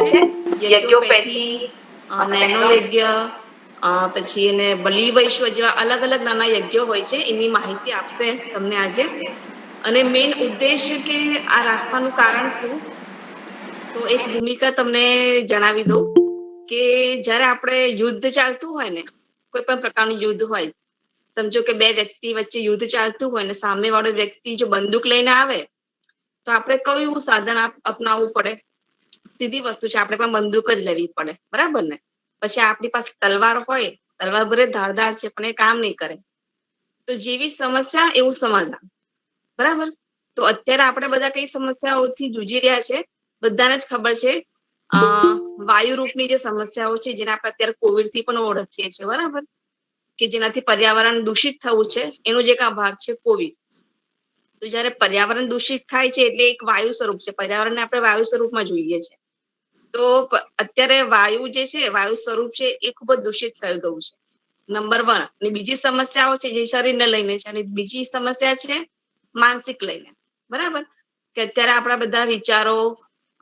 છે યજ્ઞોપેથી, નેનો યજ્ઞ, પછી એને બલિ વૈશ્વ જેવા અલગ અલગ નાના યજ્ઞો હોય છે, એની માહિતી આપશે તમને આજે. અને મેઇન ઉદ્દેશ્ય કે આ રાખવાનું કારણ શું, તો એક ભૂમિકા તમને જણાવી દઉં કે જ્યારે આપણે યુદ્ધ ચાલતું હોય ને, કોઈ પણ પ્રકારનું યુદ્ધ હોય, સમજો કે બે વ્યક્તિ વચ્ચે યુદ્ધ ચાલતું હોય ને સામે વાળો વ્યક્તિ જો બંદૂક લઈને આવે તો આપણે કયું સાધન અપનાવવું પડે? સીધી વસ્તુ છે, આપણે પણ બંદૂક જ લેવી પડે, બરાબર ને? પછી આપણી પાસે તલવાર હોય, તલવાર ભલે ધારદાર છે પણ એ કામ નહીં કરે. તો જેવી સમસ્યા એવું સમાધાન, બરાબર? તો અત્યારે આપણે બધા કઈ સમસ્યાઓથી જૂજી રહ્યા છે, બધાને જ ખબર છે. વાયુ રૂપની જે સમસ્યાઓ છે, જેને આપણે અત્યારે કોવિડ થી પણ ઓળખીએ છીએ, બરાબર? કે જેનાથી પર્યાવરણ દૂષિત થવું છે, એનો જ એક આ ભાગ છે કોવિડ. તો જયારે પર્યાવરણ દૂષિત થાય છે એટલે એક વાયુ સ્વરૂપ છે, પર્યાવરણને આપણે વાયુ સ્વરૂપમાં જોઈએ છે. તો અત્યારે વાયુ જે છે, વાયુ સ્વરૂપ છે, એ ખૂબ જ દૂષિત થઈ ગયું છે, નંબર 1. અને બીજી સમસ્યાઓ છે જે શરીરને લઈને છે, અને બીજી સમસ્યા છે માનસિક લઈને, બરાબર? કે અત્યારે આપણા બધા વિચારો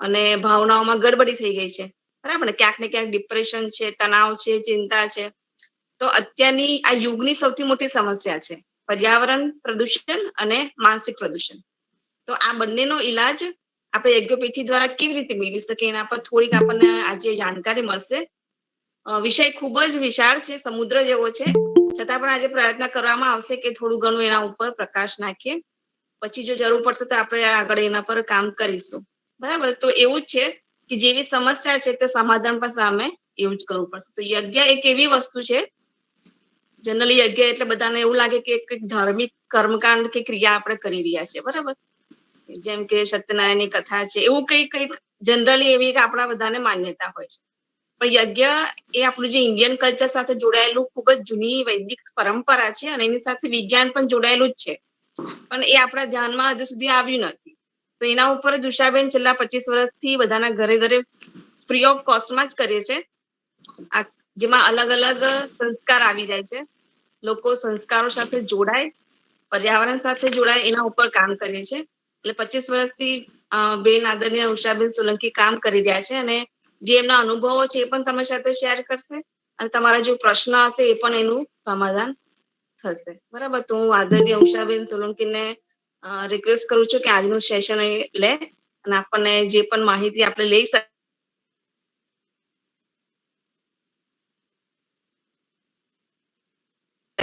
અને ભાવનાઓમાં ગડબડી થઈ ગઈ છે, બરાબર ને? ક્યાંક ને ક્યાંક ડિપ્રેશન છે, તણાવ છે, ચિંતા છે. તો અત્યારની આ યુગની સૌથી મોટી સમસ્યા છે પર્યાવરણ પ્રદૂષણ અને માનસિક પ્રદૂષણ. તો આ બંનેનો ઈલાજ આપણે યજ્ઞોપેથી દ્વારા કેવી રીતે મેળવી શકીએ, એના પર થોડીક આપણને આજે જાણકારી મળશે. વિષય ખૂબ જ વિશાળ છે, સમુદ્ર જેવો છે, છતાં પણ આજે પ્રયત્ન કરવામાં આવશે કે થોડું ઘણું એના ઉપર પ્રકાશ નાખીએ. પછી જો જરૂર પડશે તો આપણે આગળ એના પર કામ કરીશું, બરાબર? તો એવું જ છે કે જેવી સમસ્યા છે તે સમાધાન પણ સામે એવું જ કરવું પડશે. તો યજ્ઞ એક એવી વસ્તુ છે, જનરલી યજ્ઞ એટલે બધાને એવું લાગે કે એક ધાર્મિક કર્મકાંડ કે ક્રિયા આપણે કરી રહ્યા છીએ, બરાબર? જેમ કે સત્યનારાયણની કથા છે, એવું કઈ જનરલી એવી આપણા બધાને માન્યતા હોય છે. પણ યજ્ઞ એ આપણું જે ઇન્ડિયન કલ્ચર સાથે જોડાયેલું ખૂબ જ જૂની વૈદિક પરંપરા છે, અને એની સાથે વિજ્ઞાન પણ જોડાયેલું જ છે, પણ એ આપણા ધ્યાનમાં હજુ સુધી આવ્યું નથી. તો એના ઉપર જ ઉષાબેન છેલ્લા 25 વર્ષથી બધાના ઘરે ઘરે ફ્રી ઓફ કોસ્ટમાં જ કરીએ છે, જેમાં અલગ અલગ સંસ્કાર આવી જાય છે. લોકો સંસ્કારો સાથે જોડાય, પર્યાવરણ સાથે જોડાય, એના ઉપર કામ કરીએ છે. એટલે 25 વર્ષથી બેન આદરણીય ઉષાબેન સોલંકી કામ કરી રહ્યા છે, અને જે એમના અનુભવો છે એ પણ તમારી સાથે શેર કરશે, અને તમારા જે પ્રશ્ન હશે એ પણ એનું સમાધાન થશે, બરાબર? તો હું આદરણીય ઉષાબેન સોલંકીને રિક્વેસ્ટ કરું છું કે આજનું સેશન એ લે અને આપણને જે પણ માહિતી આપણે લઈ શકીએ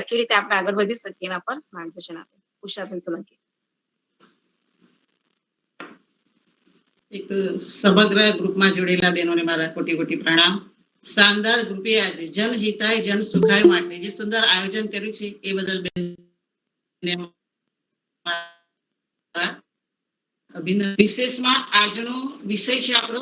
કેવી રીતે આપણે આગળ વધી શકીએ એના પર માર્ગદર્શન આપે. ઉષાબેન સોલંકી. એક સમગ્ર ગ્રુપમાં જોડેલા બહેનોને મારા કોટી કોટી પ્રણામ. શાનદાર ગ્રુપે આજે જનહિતાય જન સુખાય માટે જે સુંદર આયોજન કર્યું છે એ બદલ વિશેષમાં આજનો વિષય છે આપણો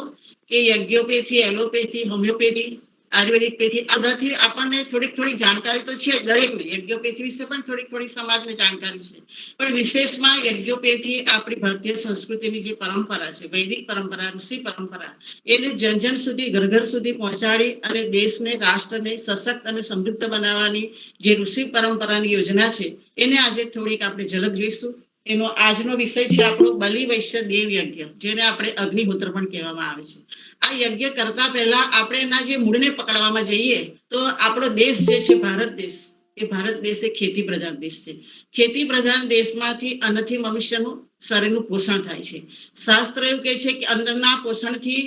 કે યજ્ઞોપેથી, એલોપેથી, હોમિયોપેથી, આયુર્વેદિક પેથી, આ બધાથી આપણને થોડીક જાણકારી તો છે દરેકને. યજ્ઞોપેથી વિશે પણ થોડીક સમાજને જાણકારી છે, પણ વિશેષમાં યજ્ઞોપેથી આપણી ભારતીય સંસ્કૃતિની જે પરંપરા છે, વૈદિક પરંપરા, ઋષિ પરંપરા, એને જન સુધી, ઘર સુધી પહોંચાડી અને દેશને, રાષ્ટ્રને સશક્ત અને સમૃદ્ધ બનાવવાની જે ઋષિ પરંપરાની યોજના છે એને આજે થોડીક આપણે ઝલક જોઈશું. એનો આજનો વિષય છે આપણો બલિ વૈશ્ય દેવ યજ્ઞ, જેને આપણે અગ્નિહોત્ર પણ કહેવામાં આવે છે. આ યજ્ઞ કરતા પહેલા આપણે એના જે મૂળને પકડવામાં જઈએ તો આપણો દેશ જે છે ભારત દેશ, એ ભારત દેશ એ ખેતી પ્રધાન દેશ છે. ખેતી પ્રધાન દેશમાંથી અન્નથી મનુષ્યનું શરીરનું પોષણ થાય છે. શાસ્ત્ર એવું કહે છે કે અન્નના પોષણથી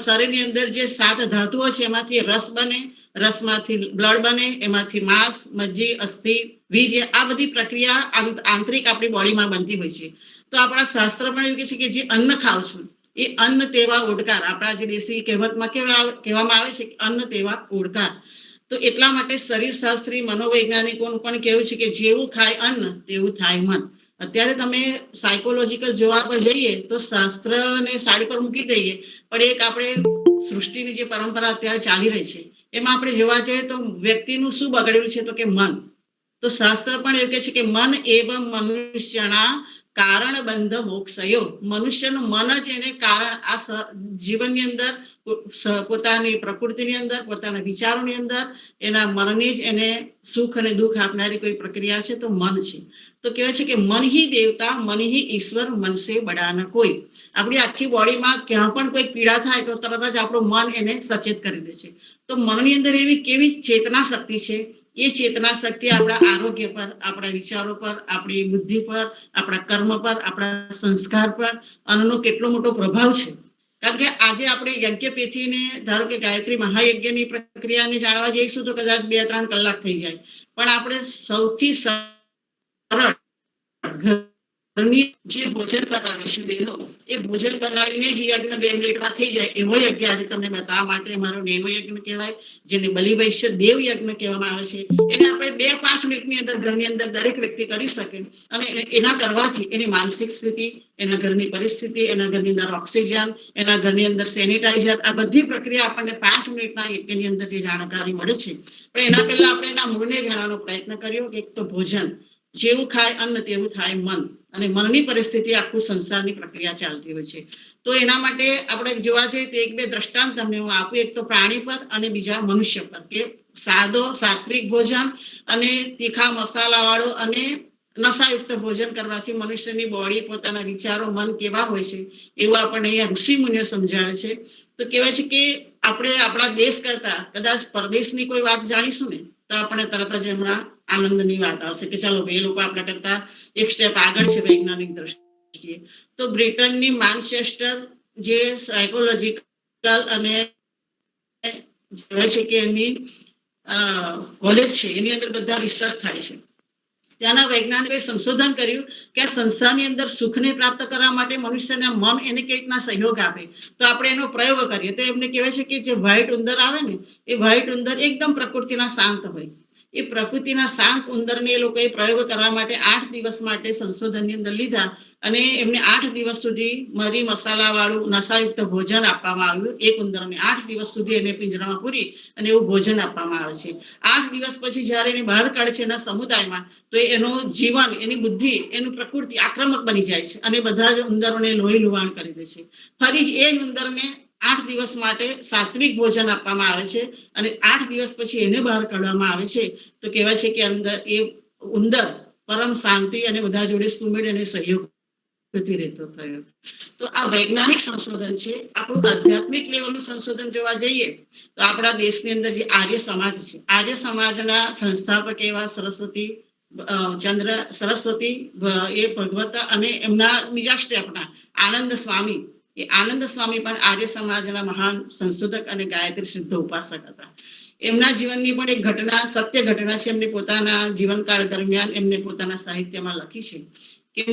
શરીરની અંદર જે 7 ધાતુઓ છે એમાંથી રસ બને, રસમાંથી બ્લડ બને, એમાંથી માંસ, મજ્જી, અસ્થિ, વીર્ય, આ બધી પ્રક્રિયા આંતરિક આપણી બોડીમાં બનતી હોય છે. તો આપણા શાસ્ત્ર પણ એવું કહે છે કે જે અન્ન ખાવ છો એ અન્ન તેવા ઓડકાર, આપણા જે દેશી કહેવતમાં કહેવામાં આવે છે કે અન્ન તેવા ઓડકાર. તો એટલા માટે શરીર શાસ્ત્રી, મનોવૈજ્ઞાનિકોનું પણ કહેવું છે કે જેવું ખાય અન્ન તેવું થાય મન. અત્યારે તમે સાયકોલોજીકલ જોવા પર જઈએ તો શાસ્ત્રને સાઈડ પર મૂકી દઈએ, પણ એક આપણે સૃષ્ટિની જે પરંપરા અત્યારે ચાલી રહી છે એમાં આપણે જોવા જઈએ તો વ્યક્તિનું શું બગડેલું છે તો કે મન. તો શાસ્ત્ર પણ એવું કહે છે કે મન એવં મનુષ્યના કારણ બંધ મોક્ષયો. મનુષ્યનું મન જ એને કારણ આ જીવનની અંદર પોતાની પ્રકૃતિની અંદર પોતાના વિચારોની અંદર એના મનની જ એને સુખ અને દુઃખ આપનારી કોઈ પ્રક્રિયા છે તો મન છે. તો કહેવાય છે કે મન હી દેવતા મન હી ઈશ્વર મન સે બડા ન કોઈ. આપણી આખી બોડીમાં ક્યાં પણ કોઈ પીડા થાય તો તરત જ આપણું મન એને સચેત કરી દે છે. તો મનની અંદર એવી કેવી ચેતના શક્તિ છે. એ ચેતના શક્તિ આપણા આરોગ્ય પર, આપણા વિચારો પર, આપણી બુદ્ધિ પર, આપણા કર્મ પર, આપણા સંસ્કાર પર આનો કેટલો મોટો પ્રભાવ છે. કારણ કે આજે આપણે યજ્ઞપેથીને ધારો કે ગાયત્રી મહાયજ્ઞની પ્રક્રિયાને જાણવા જઈશું તો કદાચ 2-3 કલાક થઈ જાય. પણ આપણે સૌથી સરળ ઘરની જે ભોજન બનાવે છે બહેનો, એ ભોજન બનાવીને જ યજ્ઞ 2 મિનિટમાં થઈ જાય એવો યજ્ઞ આજે તમને બતાવવા માટે મારો નેનો યજ્ઞ કહેવાય, જેને બલિ વૈશ્ય દેવ યજ્ઞ કહેવામાં આવે છે. એને આપણે 2-5 મિનિટની અંદર ઘરની અંદર દરેક વ્યક્તિ કરી શકે. અને એના કરવાથી એની માનસિક સ્થિતિ, એના ઘરની પરિસ્થિતિ, એના ઘરની અંદર ઓક્સિજન, એના ઘરની અંદર સેનિટાઈઝર, આ બધી પ્રક્રિયા આપણને 5 મિનિટના યજ્ઞની અંદર જે જાણકારી મળે છે. પણ એના પહેલા આપણે એના મૂળને જાણવાનો પ્રયત્ન કર્યો કે એક તો ભોજન, જેવું ખાય અન્ન તેવું થાય મન, અને મનની પરિસ્થિતિ આખું સંસારની પ્રક્રિયા ચાલતી હોય છે. તો એના માટે આપણે જોવા જઈએ તો 1-2 દ્રષ્ટાંત તમને હું આપું. એક તો પ્રાણી પર અને બીજા મનુષ્ય પર, કે સાત્વિક ભોજન અને તીખા મસાલા વાળો અને નશાયુક્ત ભોજન કરવાથી મનુષ્યની બોડી, પોતાના વિચારો, મન કેવા હોય છે એવું આપણને અહીંયા ઋષિ મુનિઓ સમજાવે છે. તો કહેવાય છે કે આપણે આપણા દેશ કરતા કદાચ પરદેશની કોઈ વાત જાણીશું ને તો આપણે તરત જ હમણાં આનંદની વાત આવશે કે ચાલો ભાઈ એ લોકો આપણા કરતા એક સ્ટેપ આગળ છે વૈજ્ઞાનિક દ્રષ્ટિએ. તો બ્રિટનની માન્ચેસ્ટર જે સાયકોલોજીકલ અને છે કે એની કોલેજ છે, એની અંદર બધા રિસર્ચ થાય છે. ત્યાંના વૈજ્ઞાનિકોએ સંશોધન કર્યું કે આ સંસારની અંદર સુખને પ્રાપ્ત કરવા માટે મનુષ્યના મન એને કેવી રીતના સહયોગ આપે. તો આપણે એનો પ્રયોગ કરીએ તો એમને કહેવાય છે કે જે વ્હાઈટ ઉંદર આવે ને, એ વ્હાઈટ ઉંદર એકદમ પ્રકૃતિના શાંત હોય. એ પ્રકૃતિના શાંત ઉંદરને એ લોકોએ પ્રયોગ કરવા માટે 8 દિવસ માટે સંશોધનની અંદર લીધા અને એમને 8 દિવસ સુધી મરી મસાલા વાળું નશાયુક્ત ભોજન આપવામાં આવ્યું. એક ઉંદરને 8 દિવસ સુધી એને પિંજરામાં પૂરી અને એવું ભોજન આપવામાં આવે છે. 8 દિવસ પછી જ્યારે એને બહાર કાઢે છે એના સમુદાયમાં, તો એનું જીવન, એની બુદ્ધિ, એનું પ્રકૃતિ આક્રમક બની જાય છે અને બધા જ ઉંદરોને લોહી લુહાણ કરી દે છે. ફરી એ જ ઉંદરને 8 દિવસ માટે સાત્વિક ભોજન આપવામાં આવે છે અને 8 દિવસ પછી એને બહાર કાઢવામાં આવે છે. તો કહેવાય છે કે અંદર એ ઉંદર પરમ શાંતિ અને બધા જોડે સુમેળ અને સહયોગ રહેતો થયો. તો આ વૈજ્ઞાનિક સંશોધન છે. આપણું આધ્યાત્મિક લેવલનું સંશોધન જોવા જઈએ તો આપણા દેશની અંદર જે આર્ય સમાજ છે, આર્ય સમાજના સંસ્થાપક એવા સરસ્વતી એ ભગવતા અને એમના બીજા સ્ટેપના આનંદ સ્વામી, એ આનંદ સ્વામી પણ આર્ય સમાજના મહાન સંશોધક અને ગાયત્રી સિદ્ધ ઉપાસક હતા. એમના જીવનની પણ એક ઘટના, સત્ય ઘટના છે. એમને પોતાના જીવનકાળ દરમિયાન એમને પોતાના સાહિત્યમાં લખી છે કે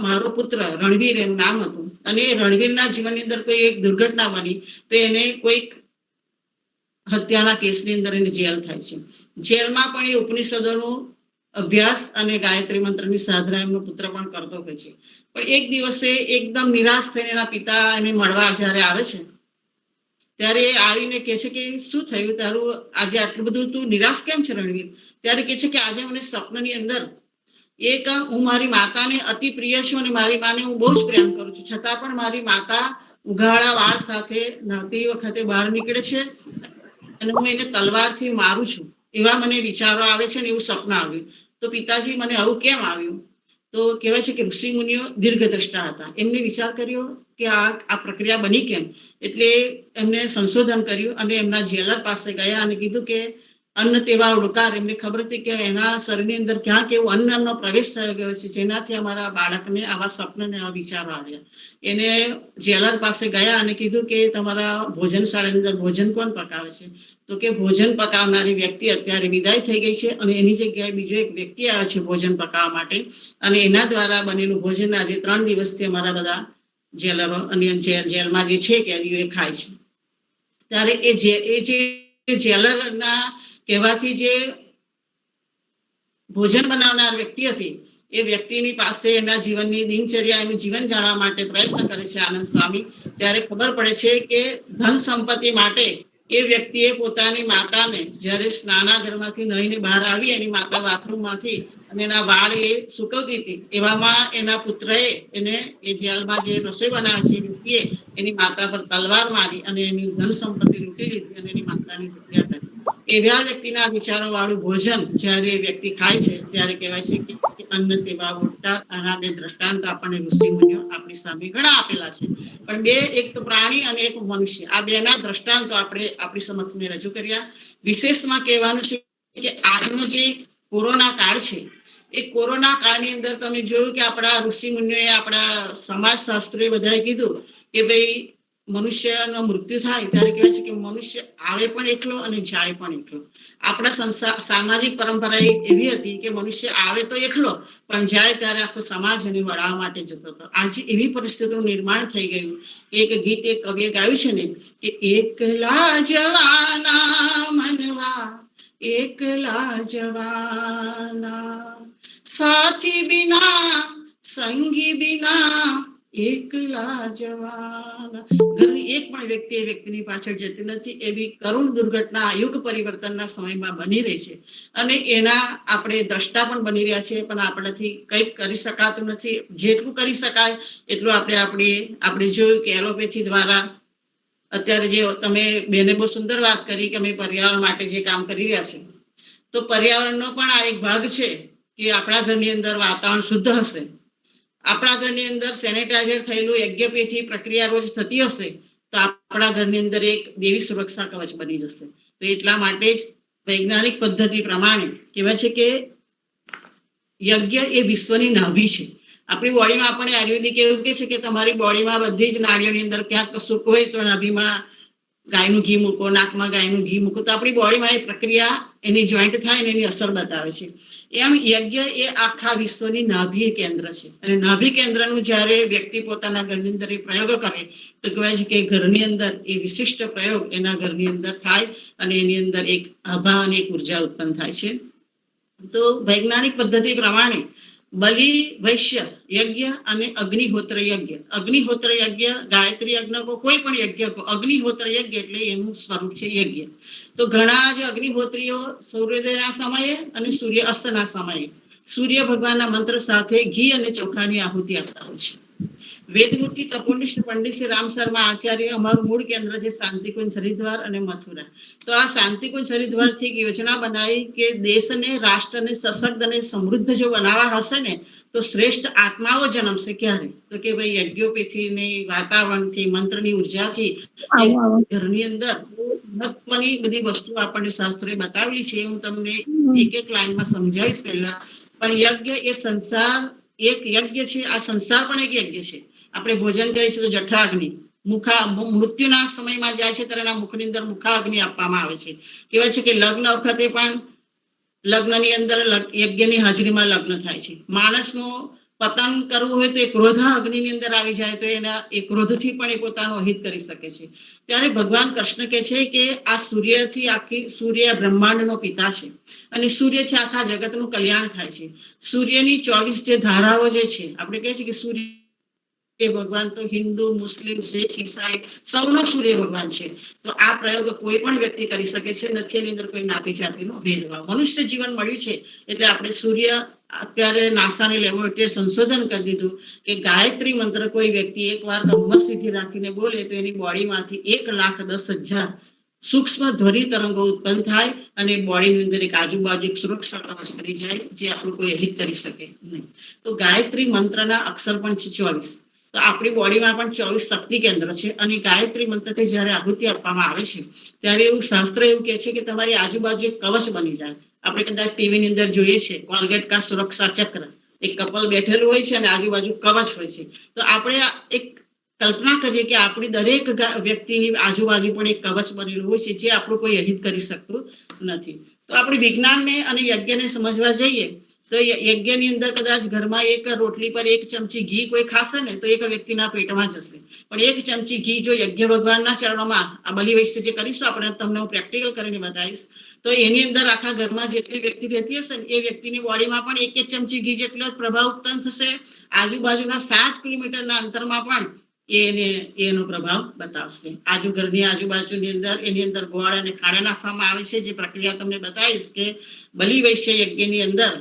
મારો પુત્ર રણવીર એનું નામ હતું, અને રણવીરના જીવનની અંદર કોઈ એક દુર્ઘટના બની તો એને કોઈક હત્યાના કેસની અંદર એને જેલ થાય છે. જેલમાં પણ એ ઉપનિષદોનું અભ્યાસ અને ગાયત્રી મંત્રની સાધના એમનો પુત્ર પણ કરતો હોય છે. પણ એક દિવસે એકદમ નિરાશ થઈને એના પિતા એને મળવા જ્યારે આવે છે ત્યારે એ આવીને કહે છે કે શું થયું તારું, આજે આટલું બધું તું નિરાશ કેમ છે રણવીર? ત્યારે કહે છે કે આજે મને સ્વપ્નની અંદર હું મારી માતાને અતિ પ્રિય છું અને મારી માને હું બહુ જ પ્રેમ કરું છું, છતાં પણ મારી માતા ઉઘાડા વાળ સાથે નહાતી વખતે બહાર નીકળે છે અને હું એને તલવારથી મારું છું, એવા મને વિચારો આવે છે ને એવું સપનું આવ્યું. તો પિતાજી મને આવું કેમ આવ્યું? તો કહેવાય છે કે ઋષિ મુનિઓ દીર્ઘદ્રષ્ટા હતા. એમને વિચાર કર્યો કે આ પ્રક્રિયા બની કેમ. એટલે એમને સંશોધન કર્યું અને એમના જેલર પાસે ગયા અને કીધું કે અન્ન તેવા ઉડકાર, એમને ખબર હતી કે એના શરીરની અંદર ક્યાંક એવું અન્નનો પ્રવેશ થયો ગયો છે જેનાથી અમારા બાળકને આવા સપન અને આવા વિચારો આવ્યા. એને જેલર પાસે ગયા અને કીધું કે તમારા ભોજનશાળાની અંદર ભોજન કોણ પકાવે છે? તો કે ભોજન પકાવનારી વ્યક્તિ અત્યારે વિદાય થઈ ગઈ છે અને એની જગ્યાએ બીજો એક વ્યક્તિ આવે છે ભોજન પકાવવા માટે, અને એના દ્વારા બનેલું ભોજન આજે 3 દિવસથી અમારા બધા જેલરો અને જેલમાં જે છે કેદીઓ એ ખાય છે. ત્યારે એ જે જેલરના કહેવાથી જે ભોજન બનાવનાર વ્યક્તિ હતી, એ વ્યક્તિની પાસે એના જીવનની દિનચર્યા, એનું જીવન જાણવા માટે પ્રયત્ન કરે છે આનંદ સ્વામી. ત્યારે ખબર પડે છે કે ધન સંપત્તિ માટે એ વ્યક્તિએ પોતાની માતાને જ્યારે સ્નાનાગરમાંથી નહીને બહાર આવી, એની માતા બાથરૂમમાંથી અને એના વાળ એ સૂકવતી હતી, એવામાં એના પુત્રએ એને એ જેલમાં જે રસોઈ બનાવે છે એ વ્યક્તિએ એની માતા પર તલવાર મારી અને એની ધન સંપત્તિ લૂંટી લીધી અને એની માતાની હત્યા કરી. એવા વ્યક્તિના વિચારો વાળું ભોજન જ્યારે એ વ્યક્તિ ખાય છે ત્યારે કહેવાય છે કે અન્ન તેવા બોલતા. આના બે દ્રષ્ટાંત આપણને ઋષિ મુનિઓ આપણી સામે ઘણા આપેલા છે. પણ બે, એક તો પ્રાણી અને એક મનુષ્ય, આ બેના દ્રષ્ટાંતો આપણે આપણી સમક્ષ મેં રજૂ કર્યા. વિશેષમાં કહેવાનું છે કે આજનો જે કોરોના કાળ છે, એ કોરોના કાળની અંદર તમે જોયું કે આપણા ઋષિ મુનિઓએ, આપણા સમાજ શાસ્ત્રીએ બધાએ કીધું કે ભાઈ મનુષ્યનો મૃત્યુ થાય ત્યારે કહેવાય છે કે મનુષ્ય આવે પણ એકલો અને જાય પણ એકલો. આપણા સામાજિક પરંપરા એવી હતી કે મનુષ્ય આવે તો એકલો, પણ જાય ત્યારે આખો સમાજ એને વળાવવા માટે જતો હતો. આજે એવી પરિસ્થિતિનું નિર્માણ થઈ ગયું. એક ગીત એક કવિએ ગાયું છે ને કે એકલા જવાના મનવા, એકલા જવાના, સાથી બિના સંગી બિના, એકલા જવાના. ઘરની એક પણ વ્યક્તિ એ વ્યક્તિની પાછળ જતી નથી. એવી કરુણ દુર્ઘટના યુગ પરિવર્તનના સમયમાં બની રહી છે અને એના આપણે દ્રષ્ટા પણ બની રહ્યા છે, પણ આપણાથી કંઈક કરી શકાતું નથી. જેટલું કરી શકાય એટલું આપણે જોયું કે એલોપેથી દ્વારા અત્યારે જે તમે બેને બહુ સુંદર વાત કરી કે અમે પર્યાવરણ માટે જે કામ કરી રહ્યા છે, તો પર્યાવરણનો પણ આ એક ભાગ છે કે આપણા ઘરની અંદર વાતાવરણ શુદ્ધ હશે, આપણા ઘરની અંદર સેનેટાઈઝર થયેલું યજ્ઞપેથી પ્રક્રિયા રોજ થતી હશે, તો આપણા ઘરની અંદર એક દેવી સુરક્ષા કવચ બની જશે. તો એટલા માટે જ વૈજ્ઞાનિક પદ્ધતિ પ્રમાણે કહેવાય છે કે યજ્ઞ એ વિશ્વની નાભી છે. આપણી બોડીમાં આપણે આયુર્વેદિક એવું કહે છે કે તમારી બોડીમાં બધી જ નાડીઓની અંદર ક્યાંક કશુંક હોય તો નાભીમાં ગાયનું ઘી મૂકો, નાકમાં ગાયનું ઘી મૂકો, તો આપણી બોડીમાં એ પ્રક્રિયા એની જોઈન્ટ થાય ને એની અસર બતાવે છે. એમ યજ્ઞ એ આખા વિશ્વની નાભી કેન્દ્ર છે અને નાભી કેન્દ્રનું જ્યારે વ્યક્તિ પોતાના ઘરની અંદર એ પ્રયોગ કરે તો કહેવાય છે કે ઘરની અંદર એ વિશિષ્ટ પ્રયોગ એના ઘરની અંદર થાય અને એની અંદર એક આભા અને એક ઉર્જા ઉત્પન્ન થાય છે. તો વૈજ્ઞાનિક પદ્ધતિ પ્રમાણે બલિ વૈશ્ય યજ્ઞ અને અગ્નિહોત્ર યજ્ઞ. અગ્નિહોત્ર યજ્ઞ, ગાયત્રી યજ્ઞ કો કોઈ પણ યજ્ઞ કો અગ્નિહોત્ર યજ્ઞ એટલે એનું સ્વરૂપ છે યજ્ઞ. તો ઘણા જે અગ્નિહોત્રીઓ સૂર્યોદયના સમયે અને સૂર્ય અસ્તના સમયે સૂર્ય ભગવાનના મંત્ર સાથે ઘી અને ચોખાની આહુતિ આપતા હોય છે. વેદમૂર્તિ તપોનિષ્ઠ પંડિત શ્રી રામ શર્મા આચાર્ય, અમારું મૂળ કેન્દ્ર છે શાંતિકુંજ હરિદ્વાર અને મથુરા. તો આ શાંતિકુંજ હરિદ્વારથી એક યોજના બનાવી કે દેશને, રાષ્ટ્રને સશક્ત અને સમૃદ્ધ જો બનાવવા હશે ને તો શ્રેષ્ઠ આત્માઓ જન્મશે. ક્યારે? તો કે ભાઈ યજ્ઞોપેથીની, વાતાવરણથી, મંત્રની ઉર્જાથી ઘરની અંદર મહત્વની બધી વસ્તુ આપણને શાસ્ત્રોએ બતાવેલી છે. હું તમને એક એક લાઈનમાં સમજાવીશ પહેલા. પણ યજ્ઞ એ સંસાર એક યજ્ઞ છે. આ સંસાર પણ એક યજ્ઞ છે. આપણે ભોજન કરીશું તો જઠરાગ્નિ, મૃત્યુના સમયમાં જાય છે ત્યારે એના મુખની અંદર મુખાગ્નિ આપવામાં આવે છે. કહેવાય છે કે લગ્ન વખતે પણ લગ્નની અંદર યજ્ઞની હાજરીમાં લગ્ન થાય છે. માણસનું પતન કરવું હોય તો એ ક્રોધ અગ્નિની અંદર આવી જાય તો એના એ ક્રોધથી પણ એ પોતાનું અહિત કરી શકે છે. ત્યારે ભગવાન કૃષ્ણ કહે છે કે આ સૂર્યથી સૂર્ય બ્રહ્માંડનો પિતા છે અને સૂર્યથી આખા જગતનું કલ્યાણ થાય છે. સૂર્યની 24 જે ધારાઓ જે છે, આપણે કહીએ છીએ કે સૂર્ય ભગવાન તો હિન્દુ, મુસ્લિમ, શીખ, ઈસાઈ સૌનો સૂર્ય ભગવાન છે. તો આ પ્રયોગ કોઈ પણ વ્યક્તિ કરી શકે છે. નથી એની અંદર કોઈ નાતી જાતિનો ભેદભાવ. મનુષ્ય જીવન મળ્યું છે એટલે આપણે સૂર્ય, અત્યારે નાસાની લેબોરેટરીએ સંશોધન કરી દીધું કે ગાયત્રી મંત્ર કોઈ વ્યક્તિ એકવાર કમર સીધી રાખીને બોલે તો એની બોડીમાંથી 1,10,000 સૂક્ષ્મ ધ્વનિ તરંગો ઉત્પન્ન થાય અને બોડીની અંદર એક આજુબાજુ એક સુરક્ષા કવચ કરી જાય, જે આપણું કોઈ હિત કરી શકે નહીં. તો ગાયત્રી મંત્રના અક્ષર પણ છે 24. તો આપણી બોડીમાં પણ 24 શક્તિ કેન્દ્ર છે અને ગાયત્રી મંત્રથી જ્યારે આહુતિ આપવામાં આવે છે ત્યારે એવું શાસ્ત્ર એવું કહે છે કે તમારી આજુબાજુ એક કવચ બની જાય. આપણે કદાચ ટીવીની અંદર જોઈએ છે કોલગેટ કા સુરક્ષા ચક્ર, એક કપલ બેઠેલું હોય છે અને આજુબાજુ કવચ હોય છે. તો આપણે એક કલ્પના કરીએ કે આપણી દરેક વ્યક્તિની આજુબાજુ પણ એક કવચ બનેલું હોય છે, જે આપણું કોઈ અહિત કરી શકતું નથી. તો આપણે વિજ્ઞાનને અને યજ્ઞને સમજવા જઈએ તો યજ્ઞની અંદર કદાચ ઘરમાં એક રોટલી પર 1 ચમચી ઘી કોઈ ખાશે ને તો એક વ્યક્તિના પેટમાં જશે. પણ 1 ચમચી ઘી જો યજ્ઞ ભગવાનના ચરણોમાં, આ બલિ વૈશ્ય જે કરીશું આપણે, તમને હું પ્રેક્ટિકલ કરીને બતાવીશ, તો એની અંદર આખા ઘરમાં જેટલી વ્યક્તિ રહેતી હશે ને એ વ્યક્તિની બોડીમાં પણ 1 ચમચી ઘી જેટલો જ પ્રભાવ ઉત્પન્ન થશે. આજુબાજુના 7 કિલોમીટરના અંતરમાં પણ એનો પ્રભાવ બતાવશે. ઘરની આજુબાજુની અંદર એની અંદર ગોળ અને ખાડા નાખવામાં આવે છે. જે પ્રક્રિયા તમને બતાવીશ કે બલિ વૈશ્ય યજ્ઞની અંદર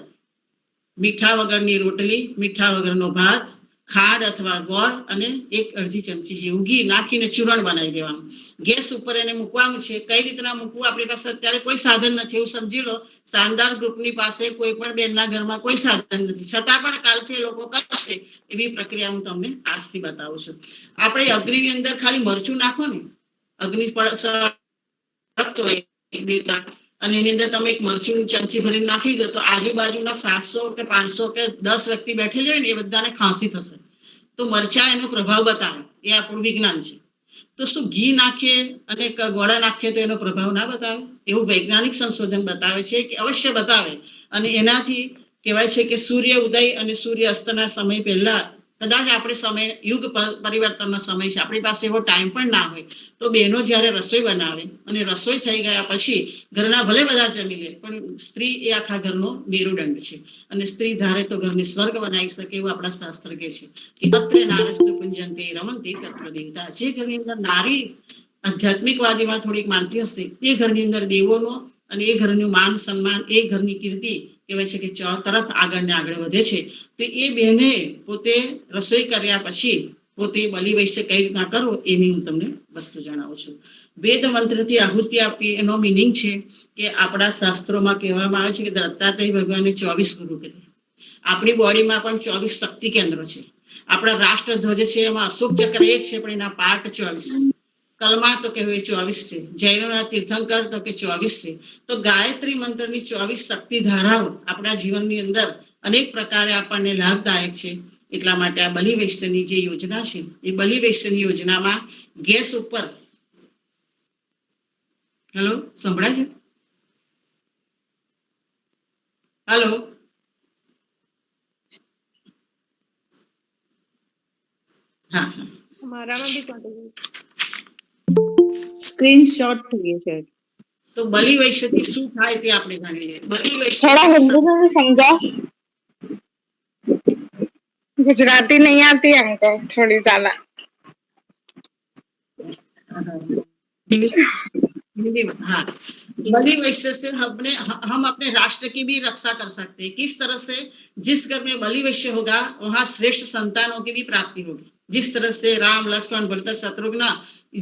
મીઠા વગરની રોટલી, મીઠા વગરનો ભાત, ખાંડ અથવા ગોળ અને 1/2 ચમચી જેવું ઘી નાખીને ચૂરણ બનાવી દેવાનું. ગેસ ઉપર એને મૂકવાનું છે. કઈ રીતના મૂકવું? આપણી પાસે અત્યારે કોઈ સાધન નથી, એવું સમજી લો. શાનદાર ગ્રુપની પાસે કોઈ પણ બેનના ઘરમાં કોઈ સાધન નથી, છતાં પણ કાલથી એ લોકો કરશે એવી પ્રક્રિયા હું તમને આજથી બતાવું છું. આપણે અગ્નિની અંદર ખાલી મરચું નાખો ને, અગ્નિ સળગતો હોય દેવતા, અને એની અંદર તમે એક મરચું ચમચી ભરીને નાખી દો તો આજુબાજુના 700 કે 500 કે 10 વ્યક્તિ બેઠેલી હોય ને એ બધાને ખાંસી થશે. તો મરચા એનો પ્રભાવ બતાવે, એ આપણું વિજ્ઞાન છે. તો શું ઘી નાખીએ અને ગોળા નાખીએ તો એનો પ્રભાવ ના બતાવે? એવું વૈજ્ઞાનિક સંશોધન બતાવે છે કે અવશ્ય બતાવે. અને એનાથી કહેવાય છે કે સૂર્ય ઉદય અને સૂર્ય અસ્તના સમય પહેલા, કદાચ આપણે સમય યુગ પરિવર્તનનો સમય છે, આપણી પાસે એવો ટાઈમ પણ ના હોય, તો બહેનો જ્યારે રસોઈ બનાવે અને રસોઈ થઈ ગયા પછી ઘરના ભલે બધા જમી લે, પણ સ્ત્રી એ આખા ઘરનો મેરુદંડ છે. અને સ્ત્રી ધારે તો ઘરને સ્વર્ગ બનાવી શકે એવું આપણા શાસ્ત્ર કહે છે કે અત્રે નારસ્તુ પુંજન્તે રમંતે તત્ર દેવતા. જે ઘરની અંદર નારી આધ્યાત્મિકવાદીમાં થોડીક માનતી હશે, તે ઘરની અંદર દેવોનો અને એ ઘરનું માન સન્માન, એ ઘરની કીર્તિ કહેવાય છે કે તરફ આગળ ને આગળ વધે છે. તો એ બેને પોતે રસોઈ કર્યા પછી પોતે બલિ વૈશ્ય કઈ રીતના કરવો એની હું તમને વસ્તુ જણાવું છું. વેદ મંત્રથી આહુતિ આપી એનો મિનિંગ છે કે આપણા શાસ્ત્રોમાં કહેવામાં આવે છે કે દત્તાત્રેય ભગવાને 24 ગુરુ કર્યા. આપણી બોડીમાં પણ 24 શક્તિ કેન્દ્રો છે. આપણા રાષ્ટ્રધ્વજ છે એમાં અશોક ચક્ર 1 છે, પણ એના પાર્ટ 24. કલમા તો કે 24 છે. જૈનોના તીર્થંકર તો કે 24 છે. તો ગાયત્રી મંત્રની 24 શક્તિ ધારાઓ આપણા જીવનની અંદર અનેક પ્રકારે આપણને લાભદાયક છે. એટલા માટે આ બલિ વૈશ્યની જે યોજના છે, એ બલિ વૈશ્યની યોજનામાં ગેસ ઉપર, હેલો સંભળાય છે? હેલો, હા, મારામાં બી સ્ક્રીન શોટ થઈ ગઈ છે. તો બલિ વૈશ્યથી શું થાય તે આપણે જાણીએ. બલિ વૈશ્ય थोड़ा हिंदी में भी समझाओ, गुजराती नहीं आती हमको थोड़ी ज्यादा. हिंदी में, हाँ। बलि वैश्य से हम अपने राष्ट्र की भी रक्षा कर सकते हैं. किस तरह से? जिस घर में बलि वैश्य होगा वहां श्रेष्ठ संतानों की भी प्राप्ति होगी. जिस तरह से राम लक्ष्मण भरत शत्रुघ्न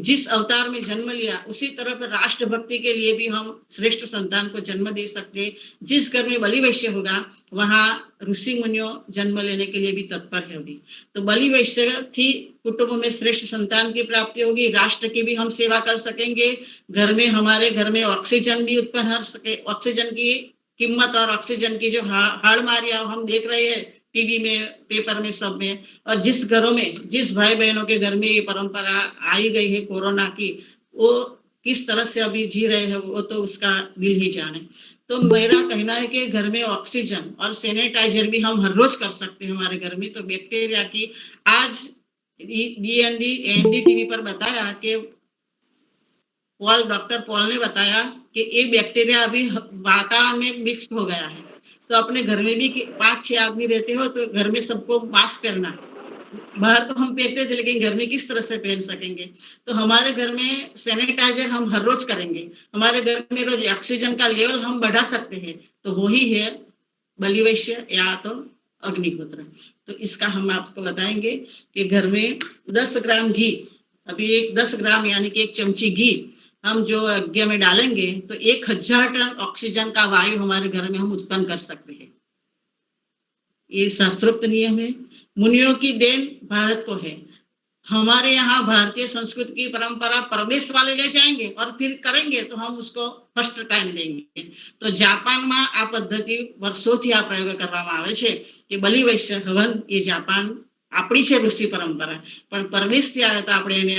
जिस अवतार में जन्म लिया, उसी तरह राष्ट्र भक्ति के लिए भी हम श्रेष्ठ संतान को जन्म दे सकते हैं. जिस घर में बलि वैश्य होगा वहां ऋषि मुनियों जन्म लेने के लिए भी तत्पर होगी. तो बलि वैश्य थी कुटुंब में श्रेष्ठ संतान की प्राप्ति होगी, राष्ट्र की भी हम सेवा कर सकेंगे. घर में, हमारे घर में ऑक्सीजन भी उत्पन्न हो सके. ऑक्सीजन की कीमत और ऑक्सीजन की जो हाड़मारियां हम देख रहे हैं टीवी में, पेपर में, सब में, और जिस घरों में, जिस भाई बहनों के घर में ये परंपरा आई गई है कोरोना की, वो किस तरह से अभी जी रहे हैं वो तो उसका दिल ही जाने. तो मेरा कहना है कि घर में ऑक्सीजन और सैनिटाइजर भी हम हर रोज कर सकते हैं हमारे घर में. तो बैक्टीरिया की, आज एनडी टीवी पर बताया कि डॉक्टर पॉल ने बताया कि ये बैक्टीरिया अभी वातावरण में मिक्स हो गया है. तो अपने घर में भी 5-6 आदमी रहते हो तो घर में सबको मास्क पहनना. बाहर तो हम पहनते थे, लेकिन घर में किस तरह से पहन सकेंगे? तो हमारे घर में सैनिटाइजर हम हर रोज करेंगे. हमारे घर में रोज ऑक्सीजन का लेवल हम बढ़ा सकते हैं. तो वही है बलि वैश्य या तो अग्निहोत्र. तो इसका हम आपको बताएंगे कि घर में 10 ग्राम घी, अभी 10 ग्राम यानी कि 1 चमची घी हम जो यज्ञ में डालेंगे तो 1000 टन ऑक्सीजन का वायु हमारे घर में हम उत्पन्न कर सकते हैं. ये शास्त्रोक्त नियम है. मुनियों की देन भारत को है. हमारे यहाँ भारतीय संस्कृति की परंपरा परदेश वाले ले जाएंगे और फिर करेंगे तो हम उसको फर्स्ट टाइम देंगे. तो जापान में आ पद्धति वर्षोथी आ प्रयोग કરવામાં આવે છે કે બલિ વૈશ્ય હવન. એ જાપાન આપણી છે ઋષિ પરંપરા, પણ પરદેશથી આવે તો આપણે એને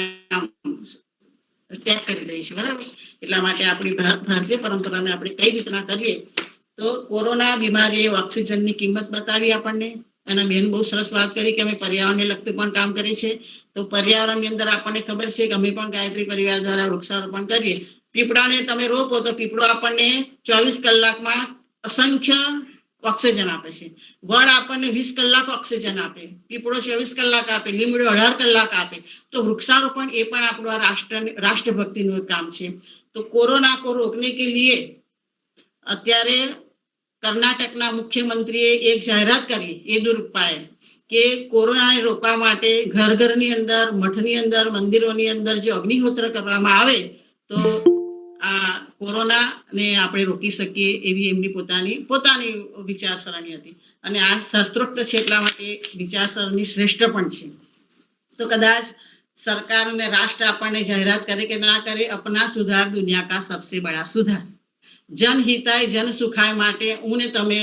ટેગ કરી દઈએ છીએ, બરાબર. એટલા માટે આપણી ભારતીય પરંપરાને આપણે કઈ રીતના કરીએ. તો કોરોના બીમારીએ ઓક્સિજનની કિંમત બતાવી આપણને. એના બેન બહુ સરસ વાત કરી કે અમે પર્યાવરણને લગતું પણ કામ કરીએ છીએ. તો પર્યાવરણની અંદર આપણને ખબર છે કે અમે પણ ગાયત્રી પરિવાર દ્વારા વૃક્ષારોપણ કરીએ. પીપળાને તમે રોપો તો પીપળો આપણને 24 કલાકમાં અસંખ્ય ઓક્સિજન આપે છે. વડ આપણને 20 કલાક ઓક્સિજન આપે, પીપળો 24 કલાક આપે, લીમડો 18 કલાક આપે. તો વૃક્ષારોપણ એ પણ આપણું આ રાષ્ટ્રભક્તિનું કામ છે. તો કોરોના કો રોકને કે લીએ અત્યારે કર્ણાટકના મુખ્યમંત્રીએ એક જાહેરાત કરી યેદુરપ્પાએ કે કોરોનાને રોકવા માટે ઘર ઘરની અંદર, મઠની અંદર, મંદિરોની અંદર જો અગ્નિહોત્ર કરવામાં આવે તો આ કોરોનાને આપણે રોકી શકીએ એવી એમની પોતાની વિચારસરણી હતી. અને આ શાસ્ત્રોક્ત છે એટલા માટે વિચારસરણી શ્રેષ્ઠ પણ છે. તો કદાચ સરકાર અને રાષ્ટ્ર આપણને જાહેરાત કરે કે ના કરે, અપના સુધાર દુનિયા કા સબસે બડા સુધાર. જન હિતાય જન સુખાય માટે હું ને તમે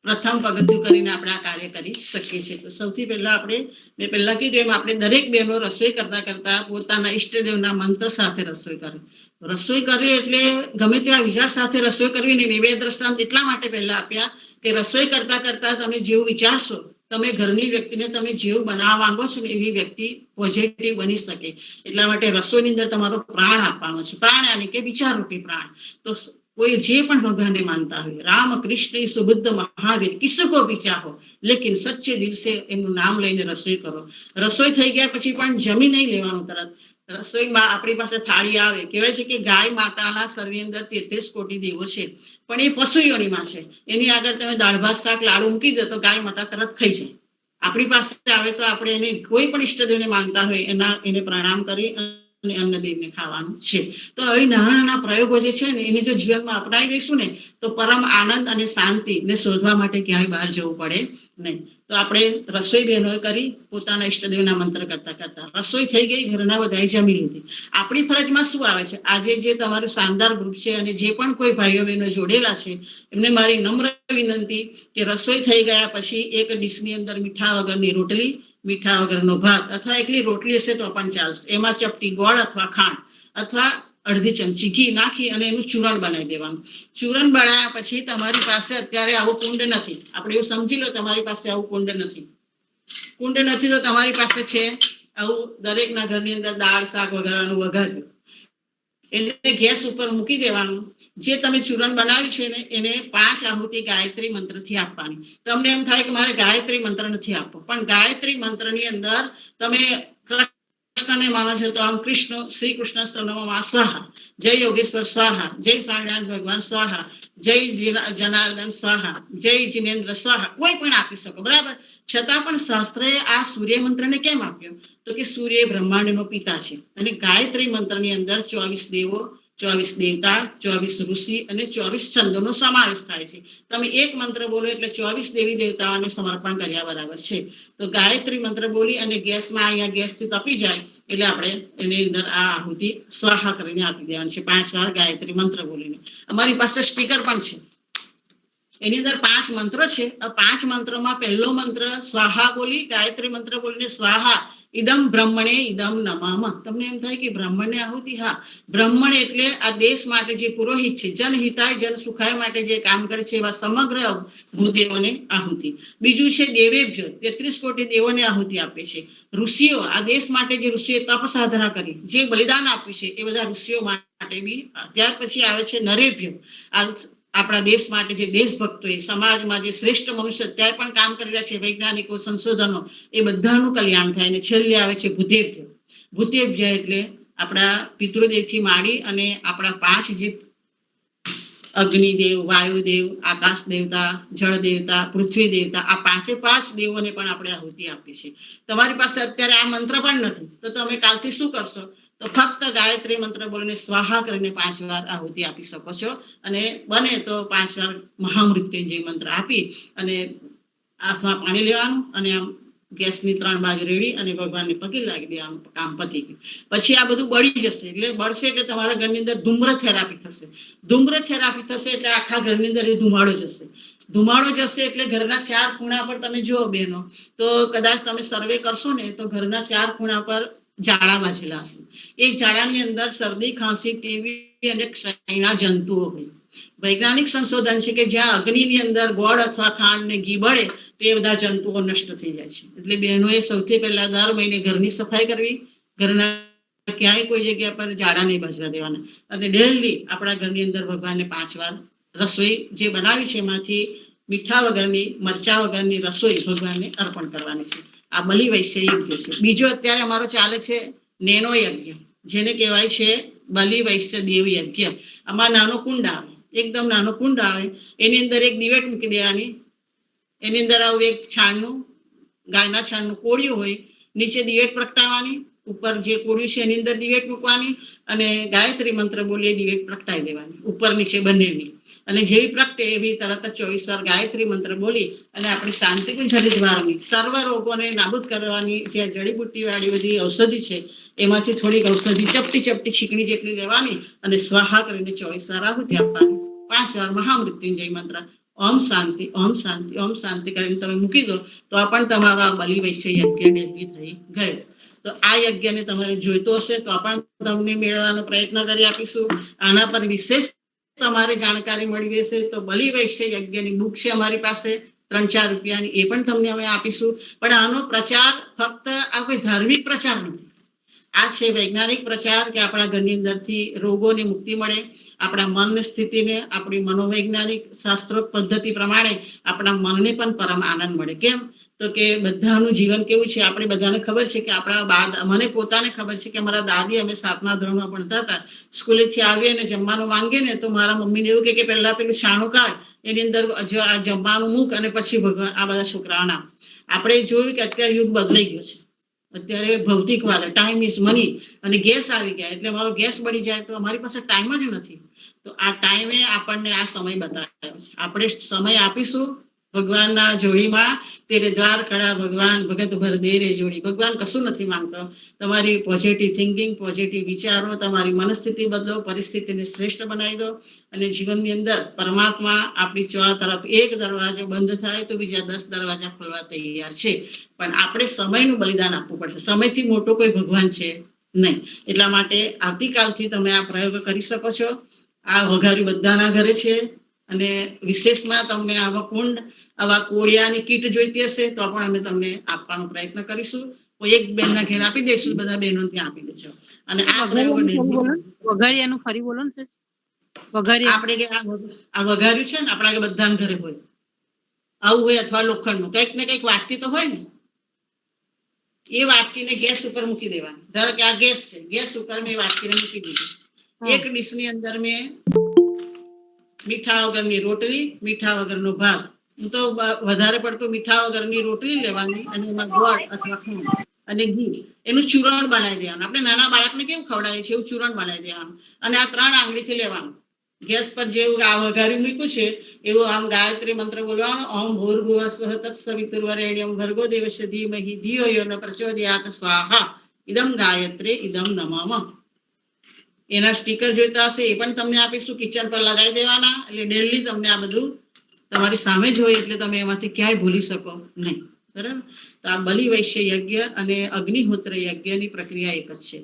પ્રથમ પગથિયું કરીને આપણે આ કાર્ય કરી શકીએ છીએ. તો સૌથી પહેલા મેં પહેલા કીધું એમ આપણે દરેક બહેનો રસોઈ કરતા પોતાના ઈષ્ટદેવના મંત્ર સાથે રસોઈ કરે. રસોઈ કરવી એટલે ગમે તેવા વિચાર સાથે રસોઈ કરવી નહીં. મેં 2 દ્રષ્ટાંત એટલા માટે પહેલા આપ્યા કે રસોઈ કરતા તમે જેવું વિચારશો, તમે ઘરની વ્યક્તિને તમે જેવું બનાવવા માંગો છો ને એવી વ્યક્તિ પોઝિટિવ બની શકે. એટલા માટે રસોઈની અંદર તમારો પ્રાણ આપવાનો છે. પ્રાણ યાની કે વિચારરૂપી પ્રાણ. તો કોઈ જે પણ ભગવાનને માનતા હોય, રામ, કૃષ્ણ, સુબુદ્ધ, મહાવીર, કિસકો ભી ચાહો, લેકિન સચ્ચે દિલ સે એમનું નામ લઈને રસોઈ કરો. રસોઈ થઈ ગયા પછી પણ જમી નહીં લેવાનું તરત. રસોઈમાં આપણી પાસે થાળી આવે. કહેવાય છે કે ગાય માતાના શરીરની અંદર 33 કોટી દેવો છે, પણ એ પશુ યોનિમાં છે. એની આગળ તમે દાળ ભાત શાક લાડુ મૂકી દો તો ગાય માતા તરત ખાઈ જાય. આપણી પાસે આવે તો આપણે એને કોઈ પણ ઈષ્ટદેવને માનતા હોય એને પ્રણામ કરી અને અન્નદેવને ખાવાનું છે. તો આવી નાના પ્રયોગો જે છે ને એને જો જીવનમાં અપનાવી દઈશું ને તો પરમ આનંદ અને શાંતિ ને શોધવા માટે ક્યાંય બહાર જવું પડે નહીં. તો આપણે રસોઈ બહેનોએ કરી પોતાના ઈષ્ટદેવના મંત્ર કરતા રસોઈ થઈ ગઈ, ઘરના બધાએ જમી લીધી. આપણી ફરજમાં શું આવે છે? આજે જે તમારું શાનદાર ગ્રુપ છે અને જે પણ કોઈ ભાઈઓ બહેનો જોડેલા છે એમને મારી નમ્ર વિનંતી કે રસોઈ થઈ ગયા પછી એક ડીશની અંદર મીઠા વગરની રોટલી, મીઠા વગરનો ભાત અથવા એકલી રોટલી હશે તો પણ ચાલશે. એમાં ચપટી ગોળ અથવા ખાંડ અથવા અડધી ચમચી ઘી નાખી અને એનું ચૂરણ બનાવી દેવાનું. ચૂરણ બનાવ્યા પછી તમારી પાસે અત્યારે આવું કુંડ નથી. આપણે એવું સમજી લો તમારી પાસે આવું કુંડ નથી. કુંડ નથી તો તમારી પાસે છે આવું દરેકના ઘરની અંદર દાળ શાક વઘારવાનું વઘાર્યું. એને ગેસ ઉપર મૂકી દેવાનું. જે તમે ચૂરણ બનાવ્યું છે ને એને 5 આહુતિ ગાયત્રી મંત્રથી આપવાની. તમને એમ થાય કે મારે ગાયત્રી મંત્ર નથી આપવો, પણ ગાયત્રી મંત્રની અંદર તમે કૃષ્ણને માનો છો તો આમ કૃષ્ણ શ્રી કૃષ્ણ સ્તનમમાં સ્વાહા, જય યોગેશ્વર સ્વાહા, જય સ્વામિનારાયણ ભગવાન સ્વાહા, જય જનાર્દન સ્વાહા, જય જિનેન્દ્ર સ્વાહા, કોઈ પણ આપી શકો. બરાબર. છતાં પણ શાસ્ત્રએ આ સૂર્ય મંત્રને કેમ આપ્યો? તો કે સૂર્ય બ્રહ્માંડનો પિતા છે અને ગાયત્રી મંત્રની અંદર 24 દેવો, 24 દેવતા, 24 ઋષિ અને 24 છંદોનો સમાવેશ થાય છે. તમે એક મંત્ર બોલો એટલે 24 દેવી દેવતાઓને સમર્પણ કર્યા બરાબર છે. તો ગાયત્રી મંત્ર બોલી અને ગેસમાં અહીંયા ગેસથી તપી જાય એટલે આપણે એની અંદર આ આહુતિ સ્વાહા કરીને આપી દેવાની છે 5 વાર ગાયત્રી મંત્ર બોલીને. અમારી પાસે સ્પીકર પણ છે. એની અંદર 5 મંત્રો છે. આ 5 મંત્રોમાં પહેલો મંત્ર સ્વાહા બોલી, ગાયત્રી મંત્ર બોલીને સ્વાહા ઇદમ બ્રહ્મણે ઇદમ નમઃ. તમને એમ થાય કે બ્રાહ્મણને આહુતિ? હા, બ્રાહ્મણ એટલે આ દેશ માટે જે પુરોહિત છે, જન હિતાય જન સુખાય માટે જે કામ કરે છે એવા સમગ્ર ભૂદેવોને આહુતિ. બીજું છે દેવેભ્ય, 33 કોટી દેવોને આહુતિ આપે છે. ઋષિઓ, આ દેશ માટે જે ઋષિએ તપ સાધના કરી, જે બલિદાન આપ્યું છે એ બધા ઋષિઓ માટે બી. ત્યાર પછી આવે છે નરેભ્ય, આપણા દેશ માટે જે દેશભક્તો, સમાજમાં જે શ્રેષ્ઠ મનુષ્ય અત્યારે પણ કામ કરી રહ્યા છે, વૈજ્ઞાનિકો, સંશોધનો, એ બધાનું કલ્યાણ થાય. અને છેલ્લે આવે છે ભૂતેભ્ય. ભૂતેભ્ય એટલે આપણા પિતૃદેવથી માંડી અને આપણા 5 જે અગ્નિદેવ, વાયુદેવ, આકાશ દેવતા, જળ દેવતા, પૃથ્વી દેવતા, આ 5 દેવોને પણ આપણે આહુતિ આપીએ છીએ. તમારી પાસે અત્યારે આ મંત્ર પણ નથી તો તમે કાલથી શું કરશો? તો ફક્ત ગાયત્રી મંત્ર બોલીને સ્વાહા કરીને 5 વાર આહુતિ આપી શકો છો. અને બને તો 5 વાર મહામૃત્યુંજય મંત્ર આપી અને હાથમાં પાણી લેવાનું અને આમ ગેસની 3 બાજુ રેડી અને ભગવાનને પગે લાગી દેવાનું. કામ પતી ગયું. પછી આ બધું બળી જશે. એટલે બળશે એટલે તમારા ઘરની અંદર ધૂમ્ર થેરાપી થશે. ધૂમ્ર થેરાપી થશે એટલે આખા ઘરની અંદર એ ધુમાડો જશે. ધુમાડો જશે એટલે ઘરના 4 ખૂણા પર તમે જુઓ બહેનો તો કદાચ તમે સર્વે કરશો ને તો ઘરના 4 ખૂણા પર ઝાડા બાજેલા હશે. એ ઝાડાની અંદર શરદી, ખાંસી, ટીવી અને ક્ષયના જંતુઓ હોય. વૈજ્ઞાનિક સંશોધન છે કે જ્યાં અગ્નિની અંદર ગોળ અથવા ખાંડ ને ઘી બળે તો એ બધા જંતુઓ નષ્ટ થઈ જાય છે. એટલે બહેનોએ સૌથી પહેલા દર મહિને ઘરની સફાઈ કરવી. ઘરના ક્યાંય કોઈ જગ્યા પર ઝાડા નહીં બાજવા દેવાના અને ડેલી આપણા ઘરની અંદર ભગવાનને 5 વાર રસોઈ જે બનાવી છે એમાંથી મીઠા વગરની મરચા વગરની રસોઈ ભગવાનને અર્પણ કરવાની છે. આ બલિ વૈશ્ય યજ્ઞ છે. બીજો અત્યારે અમારો ચાલે છે નેનો યજ્ઞ, જેને કહેવાય છે બલિ વૈશ્ય દેવ યજ્ઞ. આમાં નાનો કુંડ આવે, એકદમ નાનો કુંડ આવે, એની અંદર એક દિવેટ મૂકી દેવાની, એની અંદર આવું એક છાણનું, ગાયના છાણનું કોળિયું હોય, નીચે દિવેટ પ્રગટાવવાની, ઉપર જે કોળિયું છે એની અંદર દિવેટ મૂકવાની અને ગાયત્રી મંત્ર બોલી એ દિવેટ પ્રગટાવી દેવાની, ઉપર નીચે બંનેની. અને જેવી પ્રગટે એવી તરત જ 24 વાર ગાયત્રી મંત્ર બોલી અને આપણી શાંતિકુંજ હરિદ્વારની સર્વ રોગોને નાબૂદ કરવાની જે જડીબુટ્ટી વાળી બધી ઔષધિ છે એમાંથી થોડીક ઔષધિ ચપટી ચપટી છીકણી જેટલી લેવાની અને સ્વાહા કરીને 24 વાર આહુતિ આપવાની, 5 વાર મહામૃત્યુંજય મંત્ર ઓમ શાંતિ ઓમ શાંતિ ઓમ શાંતિ કરીને તમે મૂકી દો તો આ પણ તમારો આ બલિ વૈશ્ય યજ્ઞ ડેલી થઈ ગયો. તો આ યજ્ઞને તમારે જોઈતો હશે તો પણ તમને મેળવવાનો પ્રયત્ન કરી આપીશું. આના પર વિશેષ તમારે જાણકારી મળી હશે તો બલિ વૈશ્ય યજ્ઞની બુક છે અમારી પાસે 3-4 રૂપિયાની, એ પણ તમને અમે આપીશું. પણ આનો પ્રચાર ફક્ત આ કોઈ ધાર્મિક પ્રચાર નથી, આ છે વૈજ્ઞાનિક પ્રચાર કે આપણા ઘરની અંદરથી રોગોની મુક્તિ મળે, આપણા મનની સ્થિતિને, આપણી મનોવૈજ્ઞાનિક શાસ્ત્રોક્ત પદ્ધતિ પ્રમાણે આપણા મનને પણ પરમ આનંદ મળે. કેમ તો કે બધાનું જીવન કેવું છે, આપણે બધાને ખબર છે કે આપણા મને પોતાને ખબર છે કે અમારા દાદી, અમે 7મા ધોરણમાં ભણતા હતા, સ્કૂલેથી આવીએ ને જમવાનું માંગીએ ને તો મારા મમ્મીને એવું કે પહેલા પેલું છાણું કાઢ, એની અંદર આ જમવાનું મૂક અને પછી ભગવાન આ બધા છોકરાઓના. આપણે જોયું કે અત્યારે યુગ બદલાઈ ગયો છે. અત્યારે ભૌતિકવાદ, ટાઈમ ઇઝ મની, અને ગેસ આવી ગયા એટલે મારો ગેસ બળી જાય તો અમારી પાસે ટાઈમ જ નથી. તો આ ટાઈમે આપણને આ સમય બતાવ્યો છે. આપણે સમય આપીશું ભગવાનના જોડીમાં. તેરે દ્વાર ખડા ભગવાન ભગત ભર દે રે જોડી. ભગવાન કશું નથી માંગતો, તમારી પોઝિટિવ થિંકિંગ, પોઝિટિવ વિચારો, તમારી મનસ્થિતિ બદલો, પરિસ્થિતિને શ્રેષ્ઠ બનાવી દો અને જીવનની અંદર પરમાત્મા આપણી તરફ એક દરવાજો બંધ થાય તો બીજા 10 દરવાજા ખોલવા તૈયાર છે. પણ આપણે સમયનું બલિદાન આપવું પડશે. સમયથી મોટો કોઈ ભગવાન છે નહીં. એટલા માટે આવતીકાલથી તમે આ પ્રયોગ કરી શકો છો. આ વઘારી બધાના ઘરે છે અને વિશેષમાં તમને આવા કુંડ, આવા કોળિયાની કીટ જોઈતી હશે તો પણ અમે તમને આપવાનો પ્રયત્ન કરીશું. કોઈ એક બેનના ઘેર આપી દઈશું, બધા બહેનો ત્યાં આપી દેજો. અને આ પ્રયોગ વઘારિયાનું ફરી બોલો ને સર. વઘારિયા આપણે કે આ વઘાર્યું છે ને આપણા કે બધાના ઘરે હોય, આવું હોય અથવા લોખંડનું કંઈક ને કંઈક વાટકી તો હોય ને, એ વાટકીને ગેસ ઉપર મૂકી દેવાની. ધારો કે આ ગેસ છે, ગેસ ઉપર મેં વાટકીને મૂકી દીધી. એક ડીશની અંદર મેં મીઠા વગરની રોટલી, મીઠા વગરનો ભાત, હું તો વધારે પડતું મીઠા વગરની રોટલી લેવાની અને એમાં ગોળ અથવા ખાંડ અને ઘી, એનું ચૂરણ બનાવી દેવાનું. આપણે નાના બાળકને કેવું ખવડાવીએ છીએ એવું ચૂરણ બનાવી દેવાનું અને આ 3 આંગળીથી લેવાનું. ગેસ પર જેવું આ વઘારી મૂક્યું છે એવું આમ ગાયત્રી મંત્ર બોલવાનો, ઓમ ભૂર્ભુવઃ સ્વઃ તત્સવિતુર્વરેણ્યં ભર્ગો દેવસ્ય ધીમહિ ધિયો યો ન પ્રચોદયાત સ્વાહા ઇદમ ગાયત્રી ઇદમ નમઃ. એના સ્ટીકર જોઈતા હશે એ પણ તમને આપીશું, કિચન પર લગાવી દેવાના. એટલે ડેલી તમને આ બધું તમારી સામે જ હોય એટલે તમે એમાંથી ક્યાંય ભૂલી શકો નહીં. બરાબર. તો આ બલિ વૈશ્ય યજ્ઞ અને અગ્નિહોત્ર યજ્ઞની પ્રક્રિયા એક જ છે.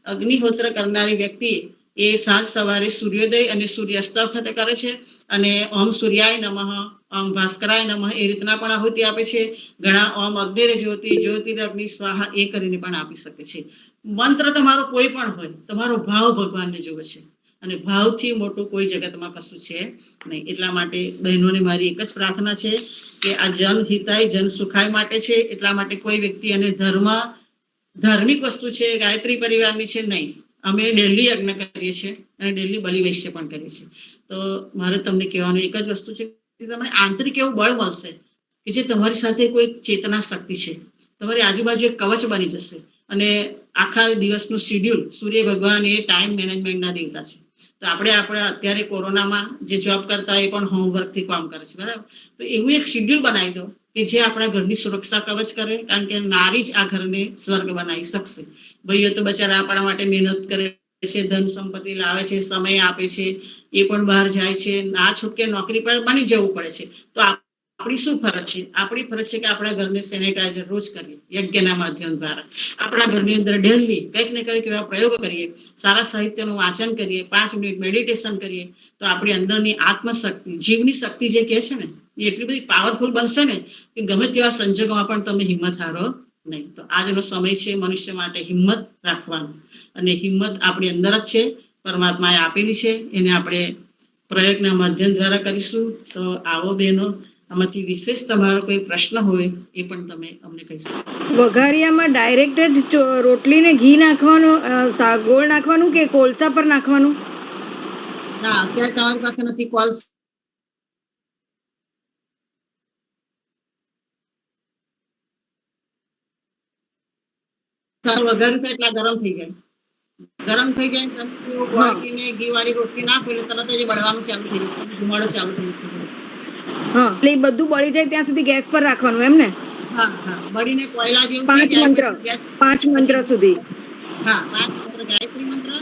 અગ્નિહોત્ર કરનારી વ્યક્તિ એ સાંજ સવારે સૂર્યોદય અને સૂર્યાસ્ત વખતે કરે છે અને ઓમ સૂર્યાય નમઃ, ઓમ ભાસ્કરાય નમઃ એ રીતના પણ આહુતિ આપે છે. ઘણા ઓમ અગ્નિર જ્યોતિ જ્યોતિરગ્નિ સ્વાહા એ કરીને પણ આપી શકે છે. મંત્ર તમારો કોઈ પણ હોય, તમારો ભાવ ભગવાનને જોવે છે અને ભાવથી મોટું કોઈ જગતમાં કશું છે નહીં. એટલા માટે બહેનોને મારી એક જ પ્રાર્થના છે કે આ જન હિતાય જન સુખાય માટે છે. એટલા માટે કોઈ વ્યક્તિ અને ધાર્મિક વસ્તુ છે, ગાયત્રી પરિવારની છે નહીં. અમે ડેલી યજ્ઞ કરીએ છીએ અને ડેલી બલિ વૈશ્ય પણ કરીએ છીએ. તો મારે તમને કહેવાનું એક જ વસ્તુ છે કે તમને આંતરિક એવું બળ મળશે કે જે તમારી સાથે કોઈ ચેતના શક્તિ છે, તમારી આજુબાજુ એક કવચ બની જશે. અને આખા દિવસનું શિડ્યુલ, સૂર્ય ભગવાન એ ટાઈમ મેનેજમેન્ટના દેવતા છે. તો આપણે અત્યારે કોરોનામાં જે જોબ કરતા એ પણ હોમવર્કથી કામ કરે છે. બરાબર. તો એવું એક શિડ્યુલ બનાવી દો કે જે આપણા ઘરની સુરક્ષા કવચ કરે. કારણ કે નારી જ આ ઘરને સ્વર્ગ બનાવી શકશે. ભાઈઓ તો બચારા આપણા માટે મહેનત કરે છે, ધન સંપત્તિ લાવે છે, સમય આપે છે, એ પણ બહાર જાય છે, ના છૂટકે નોકરી પર બની જવું પડે છે. તો આપણી શું ફરજ છે? આપણી ફરજ છે કે આપણા ઘરને સેનેટાઈઝર રોજ કરીએ યજ્ઞના માધ્યમ દ્વારા. આપણા ઘરની અંદર ડેલી કંઈક ને કંઈક એવા પ્રયોગો કરીએ, સારા સાહિત્યનું વાંચન કરીએ, 5 મિનિટ મેડિટેશન કરીએ તો આપણી અંદરની આત્મશક્તિ, જીવની શક્તિ જે કહે છે ને એ એટલી બધી પાવરફુલ બનશે ને કે ગમે તેવા સંજોગોમાં પણ તમે હિંમત હારો નહીં. તો આજનો સમય છે મનુષ્ય માટે હિંમત રાખવાનો અને હિંમત આપણી અંદર જ છે, પરમાત્માએ આપેલી છે. એને આપણે પ્રયોગના માધ્યમ દ્વારા કરીશું. તો આવો બહેનો, આમાંથી વિશેષ તમારો કોઈ પ્રશ્ન હોય એ પણ તમે અમને કહી શકો. વઘારિયામાં ડાયરેક્ટ જ રોટલીને ઘી નાખવાનું, ગોળ નાખવાનું કે કોલસા પર નાખવાનું? ના, અત્યારે તમારી પાસે નથી કોલ્સ. વઘાર્યું છે એટલે ગરમ થઈ જાય. ગરમ થઈ જાય તમે જો ગોળકીને ઘી વાળી રોટલી નાખો એટલે તરત જ બળવાનું ચાલુ થઈ જશે, ધુમાડો ચાલુ થઈ જશે. હા, એટલે એ બધું બળી જાય ત્યાં સુધી ગેસ પર રાખવાનું એમ ને? હા હા, બળીને કોયલા જેવું થઈ જાય પછી ગેસ 5 મંત્ર સુધી. હા, 5 મંત્ર ગાયત્રી મંત્ર,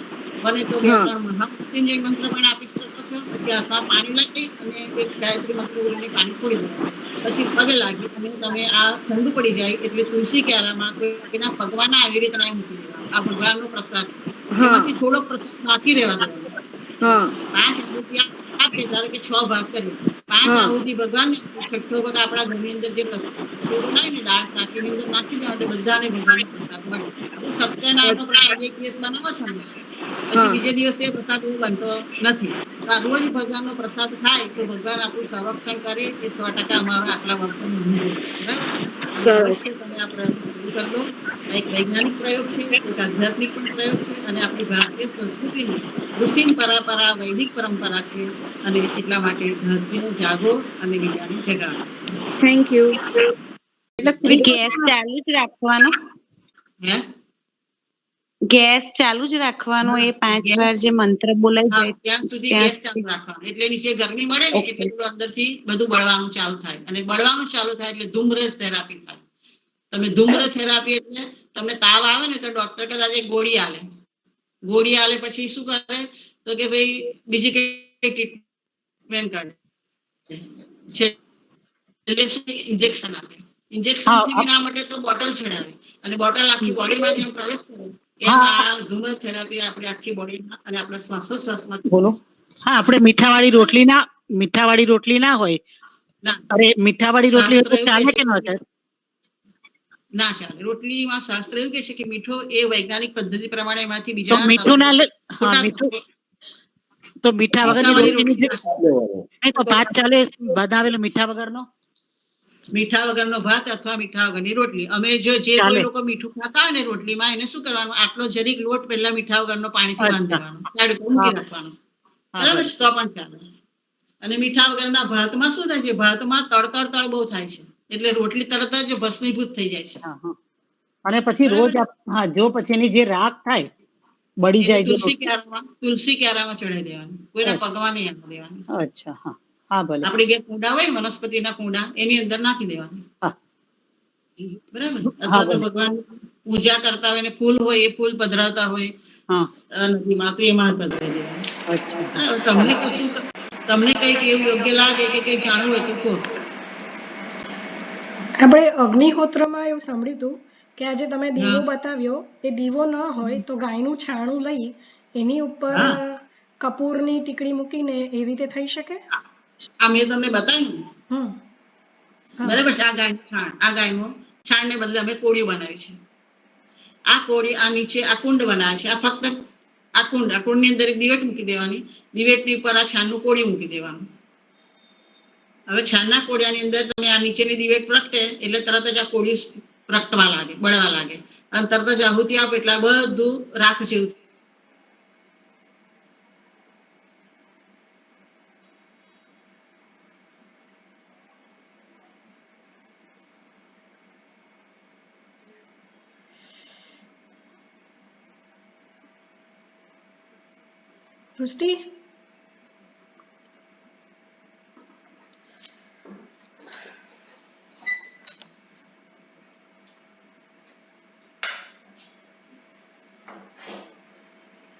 બને તો 2-3 મહામૃત્યુંજય મંત્ર પણ આપી શકો છો. પછી હાથમાં પાણી લઈ અને એક ગાયત્રી મંત્ર બોલીને પાણી છોડી દેવાનું. પછી પગે લાગી અને તમે આ ઠંડુ પડી જાય એટલે તુલસી ક્યારામાં કોઈના પગમાં આવી રીતે ના મૂકી દેવાનું. આ ભગવાનનો પ્રસાદ છે, એમાંથી થોડોક પ્રસાદ બાકી રહેવા દેવાનો. 5 આહુતિ આપે, ધારો કે 6 ભાગ કરીએ, 5 આહુતિ ભગવાનને, 6ઠ્ઠો ભાગ આપણા ઘરની અંદર જે રસોઈ બનાવીને દાળ શાક એની અંદર નાખી દેવા એટલે બધાને ભગવાનનો પ્રસાદ મળે. સત્યનારાયણનો પ્રસાદ એક દિવસ બનાવો છો ને, પછી બીજે દિવસે પ્રસાદ બનતો નથી. તો આ રોજ ભગવાનનો પ્રસાદ ખાય તો ભગવાન આપણું સંરક્ષણ કરે, એ 100% અમારો આટલા વર્ષોનો અનુભવ છે. બરાબર? એટલે અવશ્ય તમે આ પ્રયોગ શરૂ કરી દો. આ એક વૈજ્ઞાનિક પ્રયોગ છે, એક આધ્યાત્મિક પણ પ્રયોગ છે, અને આપણી ભારતીય સંસ્કૃતિની ઋષિ પરંપરા, વૈદિક પરંપરા છે. અને એટલા માટે ભારતીયને જાગો અને બીજાને જગાડો. Thank you. એટલે ગેસ ચાલુ જ રાખવાનો? હે? ગેસ ચાલુ જ રાખવાનો એ 5 વાર જે મંત્ર બોલાઈ જાય ત્યાં સુધી ગેસ ચાલુ રાખવાનો. એટલે નીચે ગરમી મળે ને એટલે બધું અંદરથી બધું બળવાનું ચાલુ થાય, અને બળવાનું ચાલુ થાય એટલે ધૂમ્ર થેરાપી થાય. તમે ધૂમ્ર થેરાપી એટલે તમને તાવ આવે ને તો ડોક્ટર કદાચ એક ગોળી આલે પછી શું કરે તો કે ભાઈ બીજી કઈ ટ્રીટમેન્ટ કરે છે, એટલે શું ઇન્જેક્શન આપે. ઇન્જેક્શન થી ના મળે તો બોટલ ચડાવે, અને બોટલ આખી બોડીમાં જેમ પ્રવેશ કરે એમ આ ધૂમ્ર થેરાપી આપણે આખી બોડીમાં અને આપણા શ્વાસોશ્વાસમાં. બોલો. હા, આપણે મીઠાવાળી રોટલી ના હોય. ના, અરે મીઠાવાળી રોટલી શાસ્ત્ર એવું ચાલે કહે કે ન છે ચાલે? ના ચાલે. રોટલીમાં શાસ્ત્ર એવું કહે છે કે મીઠો એ વૈજ્ઞાનિક પદ્ધતિ પ્રમાણે એમાંથી તો બીજા મીઠું ના લે. હા, ખોટા મીઠું તો મીઠા વગરની મીઠાવાળી રોટલી રોટલી નહીં તો ભાત ચાલે બનાવેલો મીઠા વગરનો? મીઠા વગરનો ભાત અથવા મીઠા વગરની રોટલી. અમે જે કોઈ લોકો મીઠું ખાતા હોય ને રોટલીમાં, એને શું કરવાનું, આટલો જરીક લોટ પહેલા મીઠા વગરનો પાણીથી બાંધી દેવાનો, સાઈડ ઉપર મૂકી રાખવાનો. બરાબર? તો પણ ચાલે. અને મીઠા વગરના ભાતમાં શું થાય છે, ભાતમાં તળ બહુ થાય છે, એટલે રોટલી તરત જ ભસ્મીભૂત થઈ જાય છે. અને પછી રોજ જો પછી એની જે રાખ થાય બળી એને જાય તુલસી ક્યારામાં ચડાવી દેવાનું, કોઈના પગમાં નહીં આપી દેવાનું. અચ્છા, હા હા, ભલે. આપણી બે કુંડા હોય વનસ્પતિના કુંડા, એની અંદર નાખી દેવાનું. બરાબર? અથવા તો ભગવાન પૂજા કરતા હોય ને ફૂલ હોય, એ ફૂલ પધરાવતા હોય નદીમાં, તો એમાં પધરાવી દેવાનું. તમને કઈક એવું યોગ્ય લાગે કે કઈક જાણવું હોય તો કહો. આપણે અગ્નિહોત્રમાં એવું સાંભળ્યું હતું કે આજે તમે દીવો બતાવ્યો, એ દીવો ન હોય તો ગાયનું છાણું લઈ એની ઉપર કપૂરની ટીકડી મૂકીને એવી રીતે થઈ શકે? આ મેં તમને બતાવ્યું ને, બરાબર છે. આ ગાયનું છાણ ને બદલે અમે કોળિયું બનાવ્યું છે. આ કોળી, આ નીચે આ કુંડ બનાવે છે. આ ફક્ત આ કુંડની અંદર એક દિવેટ મૂકી દેવાની, દિવેટની ઉપર આ છાણનું કોળિયું મૂકી દેવાનું. હવે છાણના કોળિયાની અંદર તમે આ નીચેની દિવેટ પ્રગટે એટલે તરત જ આ કોળિયું પ્રગટવા લાગે, બળવા લાગે, અને તરત જ આહુતિ આપે એટલે બધું રાખ જેવું. સૃષ્ટિ,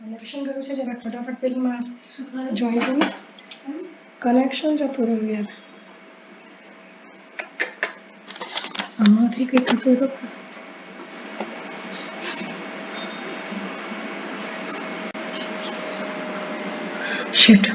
કનેક્શન ગયું છે, જરા ફટાફટ પેલીમાં જોઈન કરો. કનેક્શન જતું રહ્યું યાર. આમાંથી કંઈક થતું તો શિટ.